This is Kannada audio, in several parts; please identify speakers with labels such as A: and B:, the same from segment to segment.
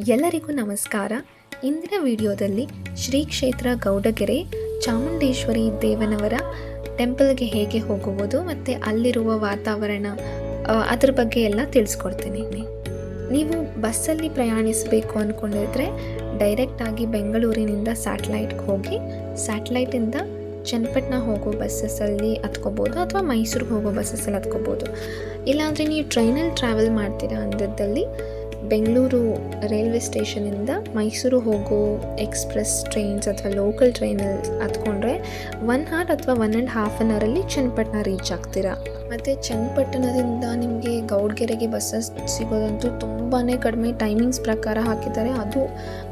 A: ಎಲ್ಲರಿಗೂ ನಮಸ್ಕಾರ. ಇಂದಿನ ವಿಡಿಯೋದಲ್ಲಿ ಶ್ರೀ ಕ್ಷೇತ್ರ ಗೌಡಗೆರೆ ಚಾಮುಂಡೇಶ್ವರಿ ದೇವನವರ ಟೆಂಪಲ್ಗೆ ಹೇಗೆ ಹೋಗುವುದು ಮತ್ತು ಅಲ್ಲಿರುವ ವಾತಾವರಣ ಅದ್ರ ಬಗ್ಗೆ ಎಲ್ಲ ತಿಳಿಸ್ಕೊಡ್ತೀನಿ. ನೀವು ಬಸ್ಸಲ್ಲಿ ಪ್ರಯಾಣಿಸಬೇಕು ಅಂದ್ಕೊಂಡಿದ್ರೆ ಡೈರೆಕ್ಟಾಗಿ ಬೆಂಗಳೂರಿನಿಂದ ಸ್ಯಾಟಲೈಟ್ಗೆ ಹೋಗಿ ಸ್ಯಾಟಲೈಟಿಂದ ಚನ್ನಪಟ್ಟಣ ಹೋಗೋ ಬಸ್ಸಸ್ಸಲ್ಲಿ ಹತ್ಕೋಬೋದು ಅಥವಾ ಮೈಸೂರಿಗೆ ಹೋಗೋ ಬಸ್ಸಸ್ಸಲ್ಲಿ ಹತ್ಕೋಬೋದು. ಇಲ್ಲಾಂದರೆ ನೀವು ಟ್ರೈನಲ್ಲಿ ಟ್ರಾವೆಲ್ ಮಾಡ್ತೀರಾ ಅಂದಿದ್ದಲ್ಲಿ ಬೆಂಗಳೂರು ರೈಲ್ವೆ ಸ್ಟೇಷನಿಂದ ಮೈಸೂರು ಹೋಗೋ ಎಕ್ಸ್ಪ್ರೆಸ್ ಟ್ರೈನ್ಸ್ ಅಥವಾ ಲೋಕಲ್ ಟ್ರೈನಲ್ಲಿ ಹತ್ಕೊಂಡ್ರೆ 1 ಅವರ್ ಅಥವಾ 1.5 ಅವರಲ್ಲಿ ಚನ್ನಪಟ್ಟಣ ರೀಚ್ ಆಗ್ತೀರಾ. ಮತ್ತು ಚನ್ನಪಟ್ಟಣದಿಂದ ನಿಮಗೆ ಗೌಡಗೆರೆಗೆ ಬಸ್ಸಸ್ ಸಿಗೋದಂತೂ ತುಂಬಾ ಕಡಿಮೆ. ಟೈಮಿಂಗ್ಸ್ ಪ್ರಕಾರ ಹಾಕಿದ್ದಾರೆ, ಅದು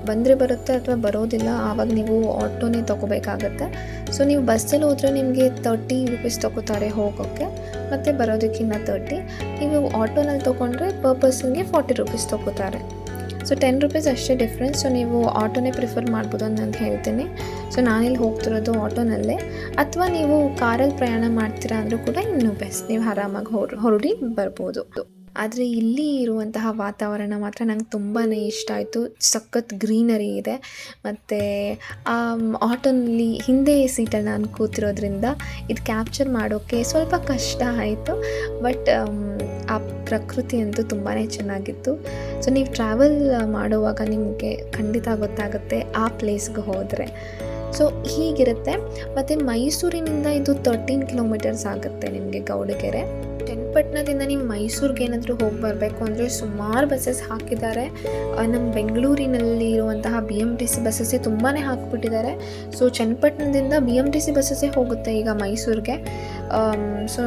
A: ಬಂದರೆ ಬರುತ್ತೆ ಅಥವಾ ಬರೋದಿಲ್ಲ, ಆವಾಗ ನೀವು ಆಟೋನೇ ತೊಗೋಬೇಕಾಗತ್ತೆ. ಸೊ ನೀವು ಬಸ್ಸಲ್ಲಿ ಹೋದರೆ ನಿಮಗೆ 30 ರೂಪೀಸ್ ತೊಗೋತಾರೆ ಹೋಗೋಕ್ಕೆ, ಮತ್ತು ಬರೋದಕ್ಕಿಂತ 30. ನೀವು ಆಟೋನಲ್ಲಿ ತೊಗೊಂಡ್ರೆ ಪರ್ ಪರ್ಸನ್ಗೆ 40 ರೂಪೀಸ್ ತೊಗೋತಾರೆ. ಸೊ 10 ರೂಪೀಸ್ ಅಷ್ಟೇ ಡಿಫ್ರೆನ್ಸ್. ಸೊ ನೀವು ಆಟೋನೇ ಪ್ರಿಫರ್ ಮಾಡ್ಬೋದು ಅಂತ ನಾನು ಹೇಳ್ತೀನಿ. ಸೊ ನಾನಿಲ್ಲಿ ಹೋಗ್ತಿರೋದು ಆಟೋನಲ್ಲೇ. ಅಥವಾ ನೀವು ಕಾರಲ್ಲಿ ಪ್ರಯಾಣ ಮಾಡ್ತೀರಾ ಅಂದರೂ ಕೂಡ ಇನ್ನೂ ಬೆಸ್ಟ್, ನೀವು ಆರಾಮಾಗಿ ಹೊರಡಿ ಬರ್ಬೋದು. ಆದರೆ ಇಲ್ಲಿ ಇರುವಂತಹ ವಾತಾವರಣ ಮಾತ್ರ ನಂಗೆ ತುಂಬಾ ಇಷ್ಟ ಆಯಿತು. ಸಖತ್ ಗ್ರೀನರಿ ಇದೆ. ಮತ್ತು ಆ ಆಟೋನಲ್ಲಿ ಹಿಂದೆ ಸೀಟಲ್ಲಿ ನಾನು ಕೂತಿರೋದ್ರಿಂದ ಇದು ಕ್ಯಾಪ್ಚರ್ ಮಾಡೋಕ್ಕೆ ಸ್ವಲ್ಪ ಕಷ್ಟ ಆಯಿತು. ಬಟ್ ಆ ಪ್ರಕೃತಿ ಅಂತೂ ತುಂಬಾ ಚೆನ್ನಾಗಿತ್ತು. ಸೊ ನೀವು ಟ್ರಾವೆಲ್ ಮಾಡುವಾಗ ನಿಮಗೆ ಖಂಡಿತ ಗೊತ್ತಾಗುತ್ತೆ ಆ ಪ್ಲೇಸ್ಗೆ ಹೋದರೆ. ಸೊ ಹೀಗಿರುತ್ತೆ. ಮತ್ತು ಮೈಸೂರಿನಿಂದ ಇದು 13 ಕಿಲೋಮೀಟರ್ಸ್ ಆಗುತ್ತೆ ನಿಮಗೆ ಗೌಡಗೆರೆ. ಚನ್ನಪಟ್ಟಣದಿಂದ ನೀವು ಮೈಸೂರಿಗೆ ಏನಾದರೂ ಹೋಗಿ ಬರಬೇಕು ಅಂದರೆ ಸುಮಾರು ಬಸ್ಸಸ್ ಹಾಕಿದ್ದಾರೆ. ನಮ್ಮ ಬೆಂಗಳೂರಿನಲ್ಲಿ ಇರುವಂತಹ BMTC ಬಸ್ಸಸ್ಸೇ ತುಂಬಾ ಹಾಕಿಬಿಟ್ಟಿದ್ದಾರೆ. ಸೊ ಚನ್ನಪಟ್ಟಣದಿಂದ BMTC ಬಸ್ಸಸ್ಸೇ ಹೋಗುತ್ತೆ ಈಗ ಮೈಸೂರಿಗೆ. ಸೊ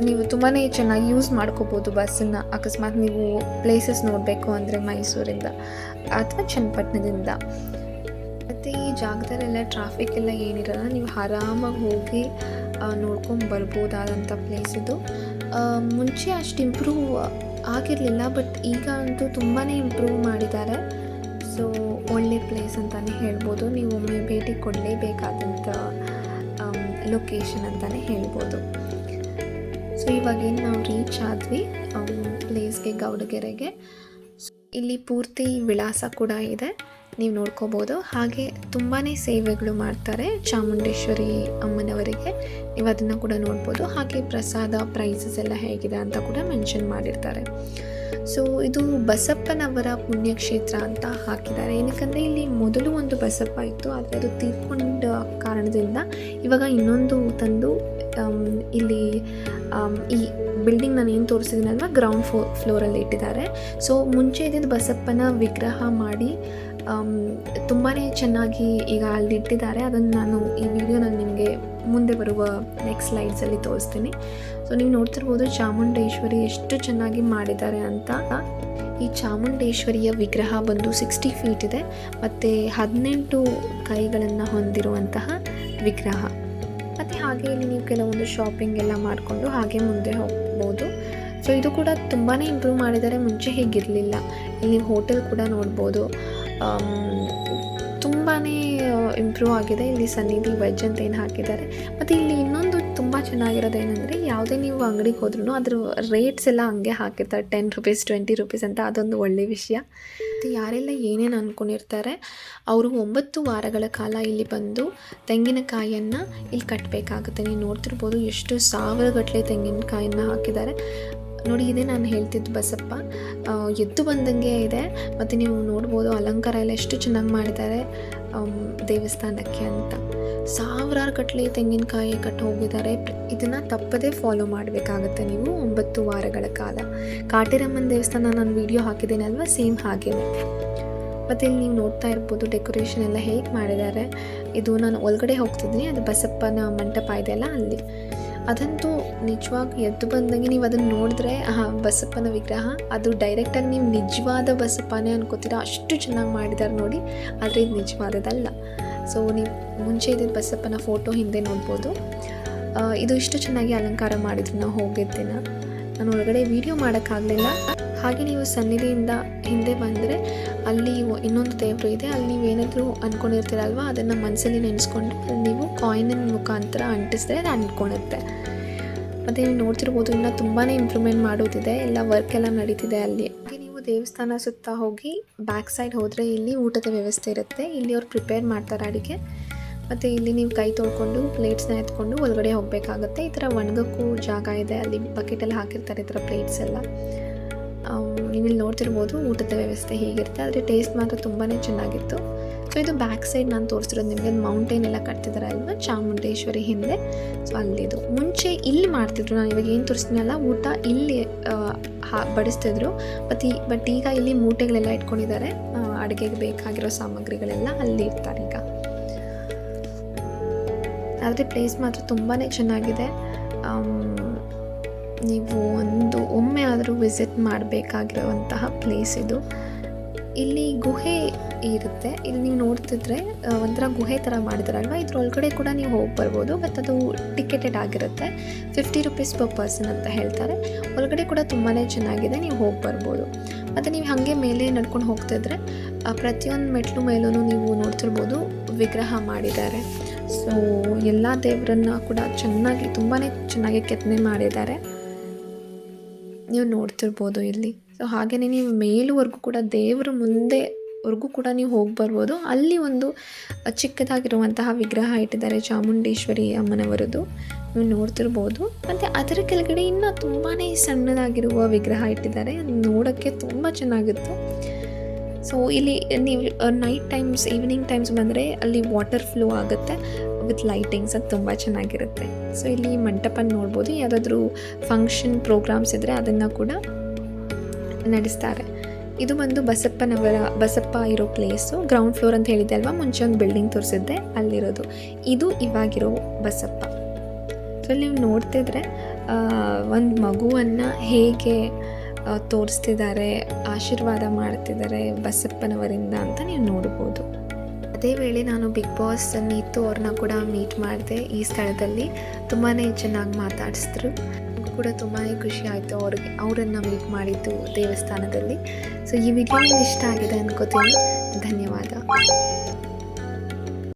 A: ನೀವು ತುಂಬಾ ಚೆನ್ನಾಗಿ ಯೂಸ್ ಮಾಡ್ಕೋಬೋದು ಬಸ್ಸನ್ನು, ಅಕಸ್ಮಾತ್ ನೀವು ಪ್ಲೇಸಸ್ ನೋಡಬೇಕು ಅಂದರೆ ಮೈಸೂರಿಂದ ಅಥವಾ ಚನ್ನಪಟ್ಟಣದಿಂದ. ಮತ್ತು ಈ ಜಾಗದಲ್ಲೆಲ್ಲ ಟ್ರಾಫಿಕ್ ಎಲ್ಲ ಏನಿರಲ್ಲ, ನೀವು ಆರಾಮಾಗಿ ಹೋಗಿ ನೋಡ್ಕೊಂಡು ಬರ್ಬೋದಾದಂಥ ಪ್ಲೇಸ್ ಇದು. ಮುಂಚೆ ಅಷ್ಟು ಇಂಪ್ರೂವ್ ಆಗಿರಲಿಲ್ಲ, ಬಟ್ ಈಗ ಅಂತೂ ತುಂಬಾ ಇಂಪ್ರೂವ್ ಮಾಡಿದ್ದಾರೆ. ಸೊ ಒಳ್ಳೆ ಪ್ಲೇಸ್ ಅಂತಲೇ ಹೇಳ್ಬೋದು. ನೀವು ಒಮ್ಮೆ ಭೇಟಿ ಕೊಡಲೇಬೇಕಾದಂಥ ಲೊಕೇಶನ್ ಅಂತಲೇ ಹೇಳ್ಬೋದು. ಸೊ ಇವಾಗೇನು ನಾವು ರೀಚ್ ಆದ್ವಿ ಪ್ಲೇಸ್ಗೆ, ಗೌಡಗೆರೆಗೆ. ಇಲ್ಲಿ ಪೂರ್ತಿ ವಿಳಾಸ ಕೂಡ ಇದೆ, ನೀವು ನೋಡ್ಕೋಬೋದು. ಹಾಗೆ ತುಂಬಾ ಸೇವೆಗಳು ಮಾಡ್ತಾರೆ ಚಾಮುಂಡೇಶ್ವರಿ ಅಮ್ಮನವರಿಗೆ, ನೀವು ಅದನ್ನು ಕೂಡ ನೋಡ್ಬೋದು. ಹಾಗೆ ಪ್ರಸಾದ ಪ್ರೈಸಸ್ ಎಲ್ಲ ಹೇಗಿದೆ ಅಂತ ಕೂಡ ಮೆನ್ಷನ್ ಮಾಡಿರ್ತಾರೆ. ಸೊ ಇದು ಬಸಪ್ಪನವರ ಪುಣ್ಯಕ್ಷೇತ್ರ ಅಂತ ಹಾಕಿದ್ದಾರೆ. ಏನಕ್ಕಂದರೆ ಇಲ್ಲಿ ಮೊದಲು ಒಂದು ಬಸಪ್ಪ ಇತ್ತು, ಆದರೆ ಅದು ತೀರ್ಕೊಂಡ ಕಾರಣದಿಂದ ಇವಾಗ ಇನ್ನೊಂದು ತಂದು ಇಲ್ಲಿ ಈ ಬಿಲ್ಡಿಂಗ್ ನಾನು ಏನು ತೋರಿಸಿದ್ದೀನಲ್ವ ಗ್ರೌಂಡ್ ಫ್ಲೋರಲ್ಲಿ ಇಟ್ಟಿದ್ದಾರೆ. ಸೊ ಮುಂಚೆ ಇದ್ದಿದ್ದು ಬಸಪ್ಪನ ವಿಗ್ರಹ ಮಾಡಿ ತುಂಬಾ ಚೆನ್ನಾಗಿ ಈಗ ಅಲ್ಲಿ ಇಟ್ಟಿದ್ದಾರೆ. ಅದನ್ನು ನಾನು ಈ ವಿಡಿಯೋನಲ್ಲಿ ನಿಮಗೆ ಮುಂದೆ ಬರುವ ನೆಕ್ಸ್ಟ್ ಸ್ಲೈಡ್ಸಲ್ಲಿ ತೋರಿಸ್ತೀನಿ. ಸೊ ನೀವು ನೋಡ್ತಿರ್ಬೋದು ಚಾಮುಂಡೇಶ್ವರಿ ಎಷ್ಟು ಚೆನ್ನಾಗಿ ಮಾಡಿದ್ದಾರೆ ಅಂತ. ಈ ಚಾಮುಂಡೇಶ್ವರಿಯ ವಿಗ್ರಹ ಬಂದು 60 ಫೀಟ್ ಇದೆ ಮತ್ತು 18 ಕೈಗಳನ್ನು ಹೊಂದಿರುವಂತಹ ವಿಗ್ರಹ. ಮತ್ತು ಹಾಗೆ ಇಲ್ಲಿ ನೀವು ಕೆಲವೊಂದು ಶಾಪಿಂಗ್ ಎಲ್ಲ ಮಾಡಿಕೊಂಡು ಹಾಗೆ ಮುಂದೆ ಹೋಗ್ಬೋದು. ಸೊ ಇದು ಕೂಡ ತುಂಬಾ ಇಂಪ್ರೂವ್ ಮಾಡಿದ್ದಾರೆ, ಮುಂಚೆ ಹೇಗಿರಲಿಲ್ಲ. ಇಲ್ಲಿ ನೀವು ಹೋಟೆಲ್ ಕೂಡ ನೋಡ್ಬೋದು, ತುಂಬಾ ಇಂಪ್ರೂವ್ ಆಗಿದೆ. ಇಲ್ಲಿ ಸನ್ನಿಧಿ ವೆಜ್ ಅಂತ ಏನು ಹಾಕಿದ್ದಾರೆ. ಮತ್ತು ಇಲ್ಲಿ ಇನ್ನೊಂದು ತುಂಬ ಚೆನ್ನಾಗಿರೋದು ಏನಂದರೆ, ಯಾವುದೇ ನೀವು ಅಂಗಡಿಗೆ ಹೋದ್ರೂ ಅದ್ರ ರೇಟ್ಸ್ ಎಲ್ಲ ಹಂಗೆ ಹಾಕಿರ್ತಾರೆ, 10 ರೂಪೀಸ್ 20 ರೂಪೀಸ್ ಅಂತ. ಅದೊಂದು ಒಳ್ಳೆಯ ವಿಷಯ. ಮತ್ತು ಯಾರೆಲ್ಲ ಏನೇನು ಅಂದ್ಕೊಂಡಿರ್ತಾರೆ ಅವರು 9 ವಾರಗಳ ಕಾಲ ಇಲ್ಲಿ ಬಂದು ತೆಂಗಿನಕಾಯಿಯನ್ನು ಇಲ್ಲಿ ಕಟ್ಟಬೇಕಾಗುತ್ತೆ. ನೀವು ನೋಡ್ತಿರ್ಬೋದು ಎಷ್ಟು ಸಾವಿರಗಟ್ಟಲೆ ತೆಂಗಿನಕಾಯನ್ನು ಹಾಕಿದ್ದಾರೆ ನೋಡಿ. ಇದೇ ನಾನು ಹೇಳ್ತಿದ್ದು ಬಸಪ್ಪ, ಎದ್ದು ಬಂದಂಗೆ ಇದೆ. ಮತ್ತು ನೀವು ನೋಡ್ಬೋದು ಅಲಂಕಾರ ಎಲ್ಲ ಎಷ್ಟು ಚೆನ್ನಾಗಿ ಮಾಡಿದ್ದಾರೆ ದೇವಸ್ಥಾನಕ್ಕೆ ಅಂತ. ಸಾವಿರಾರು ಗಟ್ಟಲೆ ತೆಂಗಿನಕಾಯಿ ಕಟ್ಟು ಹೋಗಿದ್ದಾರೆ. ಇದನ್ನು ತಪ್ಪದೇ ಫಾಲೋ ಮಾಡಬೇಕಾಗತ್ತೆ ನೀವು 9 ವಾರಗಳ ಕಾಲ. ಕಾಟೇರಮ್ಮನ ದೇವಸ್ಥಾನ ನಾನು ವಿಡಿಯೋ ಹಾಕಿದ್ದೀನಲ್ವ, ಸೇಮ್ ಹಾಗೇ. ಮತ್ತು ಇಲ್ಲಿ ನೀವು ನೋಡ್ತಾ ಇರ್ಬೋದು ಡೆಕೋರೇಷನ್ ಎಲ್ಲ ಹೇಗೆ ಮಾಡಿದ್ದಾರೆ. ಇದು ನಾನು ಒಳಗಡೆ ಹೋಗ್ತಿದ್ದೀನಿ, ಅದು ಬಸಪ್ಪನ ಮಂಟಪ ಇದೆಯಲ್ಲ ಅಲ್ಲಿ. ಅದಂತೂ ನಿಜವಾಗಿ ಎದ್ದು ಬಂದಂಗೆ ನೀವು ಅದನ್ನು ನೋಡಿದ್ರೆ ಬಸಪ್ಪನ ವಿಗ್ರಹ ಅದು ಡೈರೆಕ್ಟಾಗಿ ನೀವು ನಿಜವಾದ ಬಸಪ್ಪನೇ ಅನ್ಕೋತೀರ, ಅಷ್ಟು ಚೆನ್ನಾಗಿ ಮಾಡಿದ್ದಾರೆ ನೋಡಿ. ಆದರೆ ಇದು ನಿಜವಾದದಲ್ಲ. ಸೊ ನೀವು ಮುಂಚೆ ಇದ್ದಿದ್ದು ಬಸಪ್ಪನ ಫೋಟೋ ಹಿಂದೆ ನೋಡ್ಬೋದು. ಇದು ಇಷ್ಟು ಚೆನ್ನಾಗಿ ಅಲಂಕಾರ ಮಾಡಿದ್ರು ನಾವು ಹೋಗಿದ್ದ ದಿನ. ನಾನು ಒಳಗಡೆ ವಿಡಿಯೋ ಮಾಡೋಕ್ಕಾಗಲಿಲ್ಲ. ಹಾಗೆ ನೀವು ಸನ್ನಿಧಿಯಿಂದ ಹಿಂದೆ ಬಂದರೆ ಅಲ್ಲಿ ಇನ್ನೊಂದು ದೇವರು ಇದೆ. ಅಲ್ಲಿ ನೀವು ಏನಾದರೂ ಅಂದ್ಕೊಂಡಿರ್ತೀರಲ್ವ, ಅದನ್ನು ಮನಸ್ಸಲ್ಲಿ ನೆನೆಸ್ಕೊಂಡು ಅಲ್ಲಿ ನೀವು ಕಾಯಿನಿನ ಮುಖಾಂತರ ಅಂಟಿಸಿದ್ರೆ ಅದು ಅಂಟ್ಕೊಳುತ್ತೆ. ಮತ್ತು ನೀವು ನೋಡ್ತಿರ್ಬೋದು ಇನ್ನೂ ತುಂಬಾ ಇಂಪ್ರೂವ್ಮೆಂಟ್ ಮಾಡೋದಿದೆ, ಎಲ್ಲ ವರ್ಕ್ ಎಲ್ಲ ನಡೀತಿದೆ ಅಲ್ಲಿ. ನೀವು ನೀವು ದೇವಸ್ಥಾನ ಸುತ್ತ ಹೋಗಿ ಬ್ಯಾಕ್ ಸೈಡ್ ಹೋದರೆ ಇಲ್ಲಿ ಊಟದ ವ್ಯವಸ್ಥೆ ಇರುತ್ತೆ. ಇಲ್ಲಿ ಅವ್ರು ಪ್ರಿಪೇರ್ ಮಾಡ್ತಾರೆ ಅಡುಗೆ. ಮತ್ತು ಇಲ್ಲಿ ನೀವು ಕೈ ತೊಳ್ಕೊಂಡು ಪ್ಲೇಟ್ಸ್ನ ಎತ್ಕೊಂಡು ಒಳಗಡೆ ಹೋಗಬೇಕಾಗುತ್ತೆ. ಈ ಥರ ಒಣಗಕ್ಕೂ ಜಾಗ ಇದೆ, ಅಲ್ಲಿ ಬಕೆಟಲ್ಲಿ ಹಾಕಿರ್ತಾರೆ ಈ ಥರ ಪ್ಲೇಟ್ಸ್ ಎಲ್ಲ. ನೀವು ಇಲ್ಲಿ ನೋಡ್ತಿರ್ಬೋದು ಊಟದ ವ್ಯವಸ್ಥೆ ಹೀಗಿರುತ್ತೆ. ಆದರೆ ಟೇಸ್ಟ್ ಮಾತ್ರ ತುಂಬಾ ಚೆನ್ನಾಗಿತ್ತು. ಸೊ ಇದು ಬ್ಯಾಕ್ ಸೈಡ್ ನಾನು ತೋರಿಸ್ತಿರೋದು ನಿಮಗೆ. ಮೌಂಟೇನ್ ಎಲ್ಲ ಕಟ್ತಿದ್ದಾರೆ ಅಲ್ವಾ ಚಾಮುಂಡೇಶ್ವರಿ ಹಿಂದೆ. ಸೊ ಅಲ್ಲಿದು ಮುಂಚೆ ಇಲ್ಲಿ ಮಾಡ್ತಿದ್ರು. ನಾನು ಇವಾಗ ಏನು ತೋರಿಸ್ತೀನಲ್ಲ ಊಟ ಇಲ್ಲಿ ಬಡಿಸ್ತಿದ್ರು. ಬಟ್ ಈಗ ಇಲ್ಲಿ ಮೂಟೆಗಳೆಲ್ಲ ಇಟ್ಕೊಂಡಿದ್ದಾರೆ. ಅಡುಗೆಗೆ ಬೇಕಾಗಿರೋ ಸಾಮಗ್ರಿಗಳೆಲ್ಲ ಅಲ್ಲಿ ಇರ್ತಾರೆ ಈಗ. ಆದರೆ ಪ್ಲೇಸ್ ಮಾತ್ರ ತುಂಬಾ ಚೆನ್ನಾಗಿದೆ. ನೀವು ಒಮ್ಮೆ ಆದರೂ ವಿಸಿಟ್ ಮಾಡಬೇಕಾಗಿರುವಂತಹ ಪ್ಲೇಸ್ ಇದು. ಇಲ್ಲಿ ಗುಹೆ ಇರುತ್ತೆ. ಇಲ್ಲಿ ನೀವು ನೋಡ್ತಿದ್ರೆ ಒಂಥರ ಗುಹೆ ಥರ ಮಾಡಿದಾರಲ್ವ, ಇದ್ರೊಳಗಡೆ ಕೂಡ ನೀವು ಹೋಗಿ ಬರ್ಬೋದು. ಬಟ್ ಅದು ಟಿಕೆಟೆಡ್ ಆಗಿರುತ್ತೆ. 50 ರೂಪೀಸ್ ಪರ್ ಪರ್ಸನ್ ಅಂತ ಹೇಳ್ತಾರೆ. ಒಳಗಡೆ ಕೂಡ ತುಂಬಾ ಚೆನ್ನಾಗಿದೆ, ನೀವು ಹೋಗಿ ಬರ್ಬೋದು. ಮತ್ತು ನೀವು ಹಾಗೆ ಮೇಲೆ ನಡ್ಕೊಂಡು ಹೋಗ್ತಿದ್ರೆ ಪ್ರತಿಯೊಂದು ಮೆಟ್ಲು ಮೇಲೂ ನೀವು ನೋಡ್ತಿರ್ಬೋದು ವಿಗ್ರಹ ಮಾಡಿದ್ದಾರೆ. ಸೊ ಎಲ್ಲ ದೇವರನ್ನ ಕೂಡ ತುಂಬಾ ಚೆನ್ನಾಗಿ ಕೆತ್ತನೆ ಮಾಡಿದ್ದಾರೆ, ನೀವು ನೋಡ್ತಿರ್ಬೋದು ಇಲ್ಲಿ. ಸೊ ಹಾಗೆಯೇ ನೀವು ಮೇಲುವರೆಗೂ ಕೂಡ ದೇವರ ಮುಂದೆವರೆಗೂ ಕೂಡ ನೀವು ಹೋಗಿ ಬರ್ಬೋದು. ಅಲ್ಲಿ ಒಂದು ಚಿಕ್ಕದಾಗಿರುವಂತಹ ವಿಗ್ರಹ ಇಟ್ಟಿದ್ದಾರೆ ಚಾಮುಂಡೇಶ್ವರಿ ಅಮ್ಮನವರದ್ದು, ನೀವು ನೋಡ್ತಿರ್ಬೋದು. ಮತ್ತು ಅದರ ಕೆಳಗಡೆ ಇನ್ನೂ ತುಂಬಾ ಸಣ್ಣದಾಗಿರುವ ವಿಗ್ರಹ ಇಟ್ಟಿದ್ದಾರೆ. ಅದು ನೋಡೋಕ್ಕೆ ತುಂಬ ಚೆನ್ನಾಗಿತ್ತು. ಸೊ ಇಲ್ಲಿ ನೀವು ನೈಟ್ ಟೈಮ್ಸ್, ಈವ್ನಿಂಗ್ ಟೈಮ್ಸ್ ಬಂದರೆ ಅಲ್ಲಿ ವಾಟರ್ ಫ್ಲೋ ಆಗುತ್ತೆ ವಿತ್ ಲೈಟಿಂಗ್ಸ್. ಅದು ತುಂಬ ಚೆನ್ನಾಗಿರುತ್ತೆ. ಸೊ ಇಲ್ಲಿ ಮಂಟಪ ನೋಡ್ಬೋದು. ಯಾವುದಾದ್ರೂ ಫಂಕ್ಷನ್ ಪ್ರೋಗ್ರಾಮ್ಸ್ ಇದ್ದರೆ ಅದನ್ನು ಕೂಡ ನಡೆಸ್ತಾರೆ. ಇದು ಬಂದು ಬಸಪ್ಪ ಇರೋ ಪ್ಲೇಸು. ಗ್ರೌಂಡ್ ಫ್ಲೋರ್ ಅಂತ ಹೇಳಿದ್ದೆ ಅಲ್ವಾ, ಮುಂಚೆ ಒಂದು ಬಿಲ್ಡಿಂಗ್ ತೋರಿಸಿದ್ದೆ, ಅಲ್ಲಿರೋದು. ಇದು ಇವಾಗಿರೋ ಬಸಪ್ಪ. ಸೊ ಇಲ್ಲಿ ನೀವು ನೋಡ್ತಿದ್ರೆ ಒಂದು ಮಗುವನ್ನು ಹೇಗೆ ತೋರಿಸ್ತಿದ್ದಾರೆ, ಆಶೀರ್ವಾದ ಮಾಡ್ತಿದ್ದಾರೆ ಬಸಪ್ಪನವರಿಂದ ಅಂತ ನೀವು ನೋಡ್ಬೋದು. ಅದೇ ವೇಳೆ ನಾನು ಬಿಗ್ ಬಾಸ್ ನೀತು ಅವ್ರನ್ನ ಕೂಡ ಮೀಟ್ ಮಾಡಿದೆ ಈ ಸ್ಥಳದಲ್ಲಿ. ತುಂಬಾ ಚೆನ್ನಾಗಿ ಮಾತಾಡಿಸಿದ್ರು. ಕೂಡ ತುಂಬಾ ಖುಷಿ ಆಯಿತು ಅವರನ್ನು ಮೀಟ್ ಮಾಡಿದ್ದು ದೇವಸ್ಥಾನದಲ್ಲಿ. ಸೊ ಈ ವಿಡಿಯೋ ನಿಮ್ಗೆ ಇಷ್ಟ ಆಗಿದೆ ಅನ್ಕೋತೀನಿ. ಧನ್ಯವಾದ.